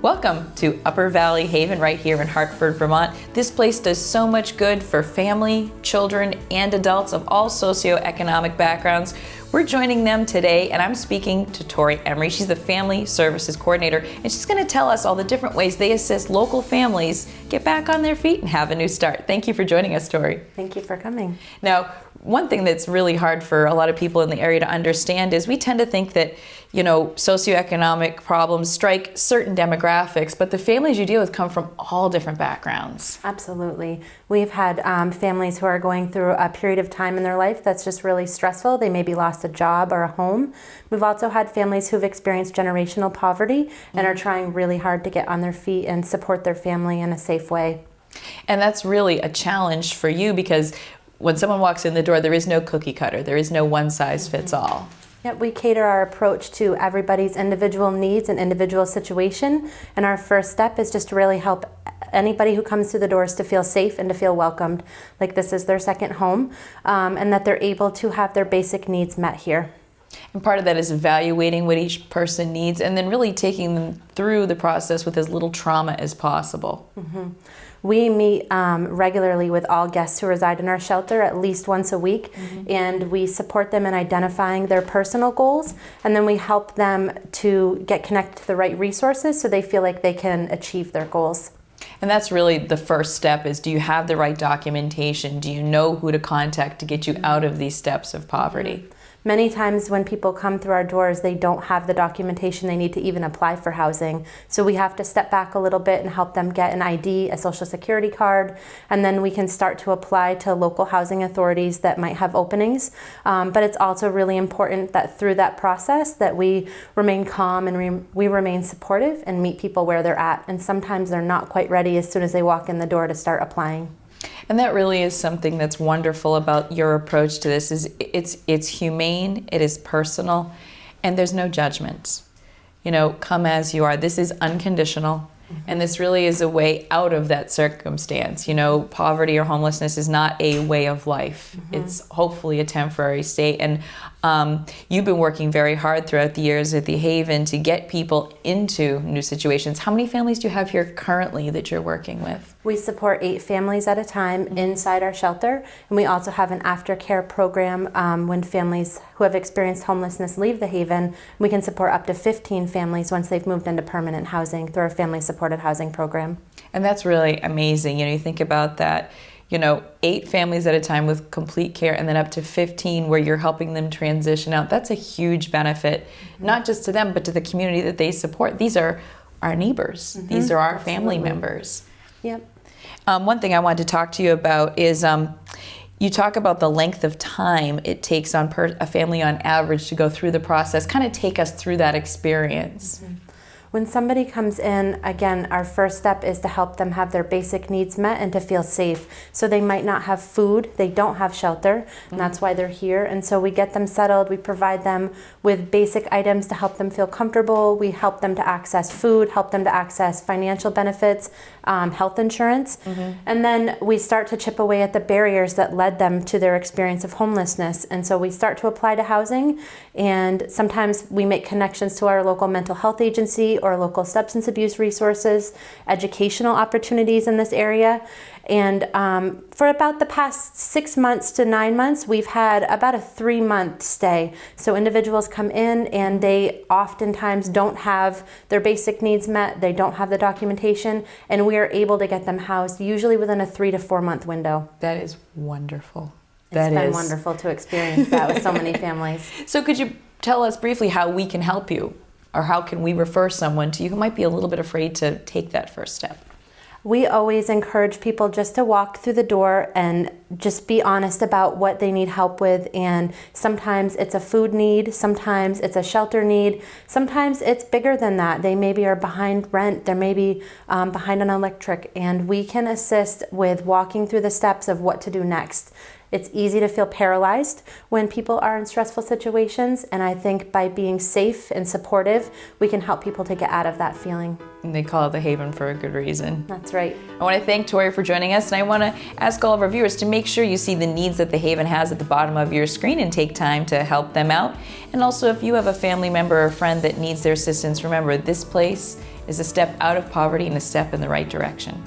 Welcome to Upper Valley Haven right here in Hartford, Vermont. This place does so much good for family, children, and adults of all socioeconomic backgrounds. We're joining them today, and I'm speaking to Tory Emery. She's the Family Services Coordinator, and she's going to tell us all the different ways they assist local families get back on their feet and have a new start. Thank you for joining us, Tory. Thank you for coming. Now, one thing that's really hard for a lot of people in the area to understand is we tend to think that, socioeconomic problems strike certain demographics, but the families you deal with come from all different backgrounds. Absolutely. We've had families who are going through a period of time in their life that's just really stressful. They maybe lost a job or a home. We've also had families who've experienced generational poverty and are trying really hard to get on their feet and support their family in a safe way. And that's really a challenge for you because when someone walks in the door, there is no cookie cutter. There is no one size fits all. Yep, we cater our approach to everybody's individual needs and individual situation. And our first step is just to really help anybody who comes through the doors to feel safe and to feel welcomed, like this is their second home, and that they're able to have their basic needs met here. And part of that is evaluating what each person needs and then really taking them through the process with as little trauma as possible. Mm-hmm. We meet regularly with all guests who reside in our shelter at least once a week, and we support them in identifying their personal goals, and then we help them to get connected to the right resources so they feel like they can achieve their goals. And that's really the first step is, do you have the right documentation? Do you know who to contact to get you out of these steps of poverty? Many times when people come through our doors, they don't have the documentation they need to even apply for housing. So we have to step back a little bit and help them get an ID, a social security card, and then we can start to apply to local housing authorities that might have openings. But it's also really important that through that process that we remain calm and we remain supportive and meet people where they're at. And sometimes they're not quite ready as soon as they walk in the door to start applying. And that really is something that's wonderful about your approach to this is it's humane, it is personal, and there's no judgment. Come as you are. This is unconditional, and this really is a way out of that circumstance. Poverty or homelessness is not a way of life. It's hopefully a temporary state. And you've been working very hard throughout the years at the Haven to get people into new situations. How many families do you have here currently that you're working with? We support 8 families at a time inside our shelter, and we also have an aftercare program when families who have experienced homelessness leave the Haven. We can support up to 15 families once they've moved into permanent housing through our family supported housing program. And that's really amazing. You think about that, 8 families at a time with complete care and then up to 15 where you're helping them transition out. That's a huge benefit, not just to them, but to the community that they support. These are our neighbors. These are our family members. Yep. One thing I wanted to talk to you about is you talk about the length of time it takes on a family on average to go through the process. Kind of take us through that experience. When somebody comes in, again, our first step is to help them have their basic needs met and to feel safe. So they might not have food, they don't have shelter, and that's why they're here. And so we get them settled, we provide them with basic items to help them feel comfortable. We help them to access food, help them to access financial benefits, health insurance. And then we start to chip away at the barriers that led them to their experience of homelessness. And so we start to apply to housing, and sometimes we make connections to our local mental health agency or local substance abuse resources, educational opportunities in this area. And for about the past 6 months to 9 months, we've had about a 3-month stay. So individuals come in and they oftentimes don't have their basic needs met, they don't have the documentation, and we are able to get them housed usually within a 3 to 4 month window. That is wonderful. It's been wonderful to experience that with so many families. So could you tell us briefly how we can help you? Or how can we refer someone to you who might be a little bit afraid to take that first step? We always encourage people just to walk through the door and just be honest about what they need help with. And sometimes it's a food need, sometimes it's a shelter need, sometimes it's bigger than that. They maybe are behind rent, they may be behind on electric, and we can assist with walking through the steps of what to do next. It's easy to feel paralyzed when people are in stressful situations, and I think by being safe and supportive, we can help people to get out of that feeling. And they call it the Haven for a good reason. That's right. I want to thank Tory for joining us, and I want to ask all of our viewers to make sure you see the needs that the Haven has at the bottom of your screen and take time to help them out. And also, if you have a family member or friend that needs their assistance, remember this place is a step out of poverty and a step in the right direction.